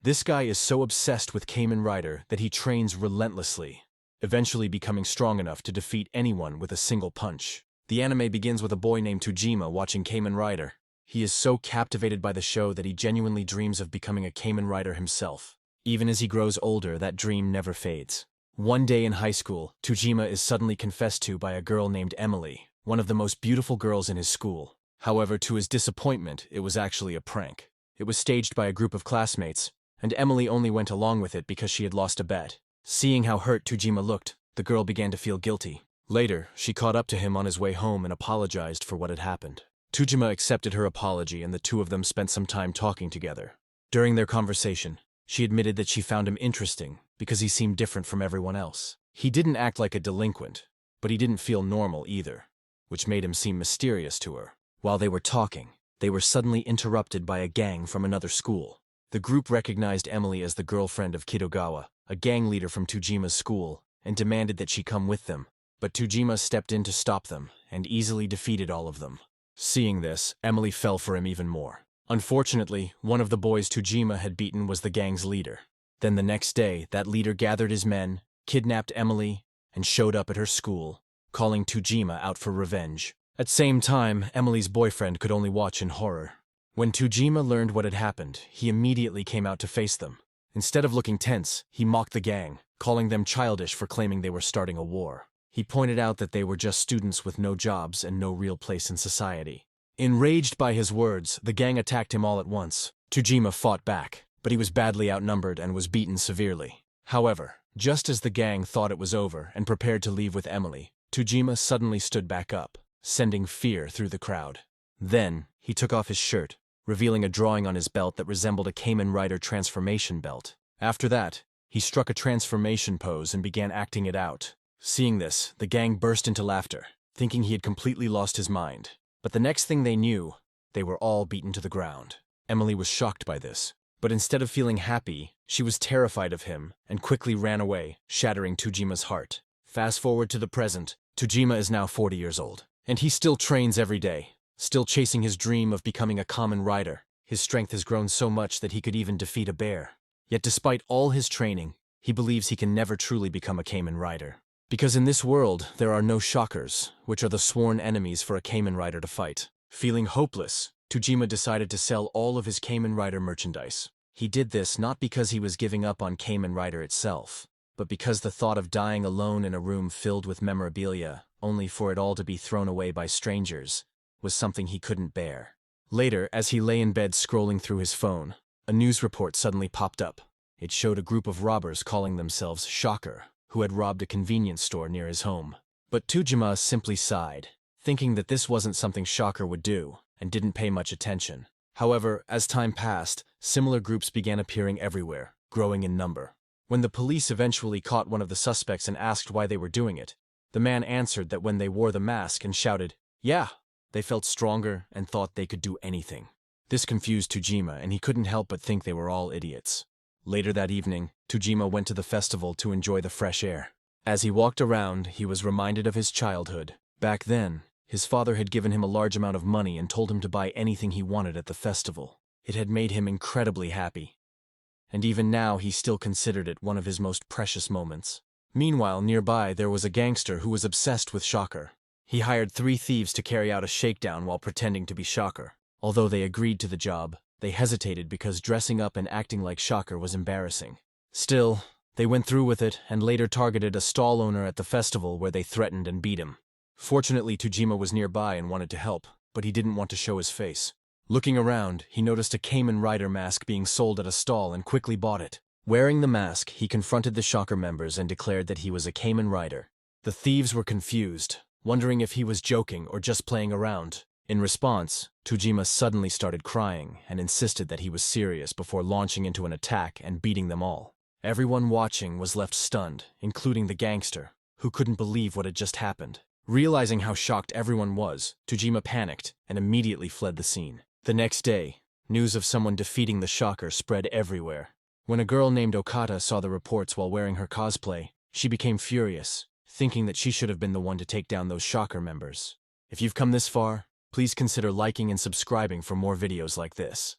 This guy is so obsessed with Kamen Rider that he trains relentlessly, eventually becoming strong enough to defeat anyone with a single punch. The anime begins with a boy named Tojima watching Kamen Rider. He is so captivated by the show that he genuinely dreams of becoming a Kamen Rider himself. Even as he grows older, that dream never fades. One day in high school, Tojima is suddenly confessed to by a girl named Emily, one of the most beautiful girls in his school. However, to his disappointment, it was actually a prank. It was staged by a group of classmates, and Emily only went along with it because she had lost a bet. Seeing how hurt Tojima looked, the girl began to feel guilty. Later, she caught up to him on his way home and apologized for what had happened. Tojima accepted her apology and the two of them spent some time talking together. During their conversation, she admitted that she found him interesting because he seemed different from everyone else. He didn't act like a delinquent, but he didn't feel normal either, which made him seem mysterious to her. While they were talking, they were suddenly interrupted by a gang from another school. The group recognized Emily as the girlfriend of Kidogawa, a gang leader from Tojima's school, and demanded that she come with them. But Tojima stepped in to stop them and easily defeated all of them. Seeing this, Emily fell for him even more. Unfortunately, one of the boys Tojima had beaten was the gang's leader. Then the next day, that leader gathered his men, kidnapped Emily, and showed up at her school, calling Tojima out for revenge. At the same time, Emily's boyfriend could only watch in horror. When Tojima learned what had happened, he immediately came out to face them. Instead of looking tense, he mocked the gang, calling them childish for claiming they were starting a war. He pointed out that they were just students with no jobs and no real place in society. Enraged by his words, the gang attacked him all at once. Tojima fought back, but he was badly outnumbered and was beaten severely. However, just as the gang thought it was over and prepared to leave with Emily, Tojima suddenly stood back up, sending fear through the crowd. Then, he took off his shirt, revealing a drawing on his belt that resembled a Kamen Rider transformation belt. After that, he struck a transformation pose and began acting it out. Seeing this, the gang burst into laughter, thinking he had completely lost his mind. But the next thing they knew, they were all beaten to the ground. Emily was shocked by this, but instead of feeling happy, she was terrified of him and quickly ran away, shattering Tojima's heart. Fast forward to the present, Tojima is now 40 years old, and he still trains every day, still chasing his dream of becoming a Kamen Rider. His strength has grown so much that he could even defeat a bear. Yet despite all his training, he believes he can never truly become a Kamen Rider. Because in this world, there are no shockers, which are the sworn enemies for a Kamen Rider to fight. Feeling hopeless, Tojima decided to sell all of his Kamen Rider merchandise. He did this not because he was giving up on Kamen Rider itself, but because the thought of dying alone in a room filled with memorabilia, only for it all to be thrown away by strangers, was something he couldn't bear. Later, as he lay in bed scrolling through his phone, a news report suddenly popped up. It showed a group of robbers calling themselves Shocker, who had robbed a convenience store near his home. But Tojima simply sighed, thinking that this wasn't something Shocker would do, and didn't pay much attention. However, as time passed, similar groups began appearing everywhere, growing in number. When the police eventually caught one of the suspects and asked why they were doing it, the man answered that when they wore the mask and shouted, "Yeah!" they felt stronger and thought they could do anything. This confused Tojima, and he couldn't help but think they were all idiots. Later that evening, Tojima went to the festival to enjoy the fresh air. As he walked around, he was reminded of his childhood. Back then, his father had given him a large amount of money and told him to buy anything he wanted at the festival. It had made him incredibly happy. And even now, he still considered it one of his most precious moments. Meanwhile, nearby, there was a gangster who was obsessed with Shocker. He hired 3 thieves to carry out a shakedown while pretending to be Shocker. Although they agreed to the job, they hesitated because dressing up and acting like Shocker was embarrassing. Still, they went through with it and later targeted a stall owner at the festival where they threatened and beat him. Fortunately, Tojima was nearby and wanted to help, but he didn't want to show his face. Looking around, he noticed a Kamen Rider mask being sold at a stall and quickly bought it. Wearing the mask, he confronted the Shocker members and declared that he was a Kamen Rider. The thieves were confused, wondering if he was joking or just playing around. In response, Tojima suddenly started crying and insisted that he was serious before launching into an attack and beating them all. Everyone watching was left stunned, including the gangster, who couldn't believe what had just happened. Realizing how shocked everyone was, Tojima panicked and immediately fled the scene. The next day, news of someone defeating the Shocker spread everywhere. When a girl named Okata saw the reports while wearing her cosplay, she became furious, thinking that she should have been the one to take down those Shocker members. If you've come this far, please consider liking and subscribing for more videos like this.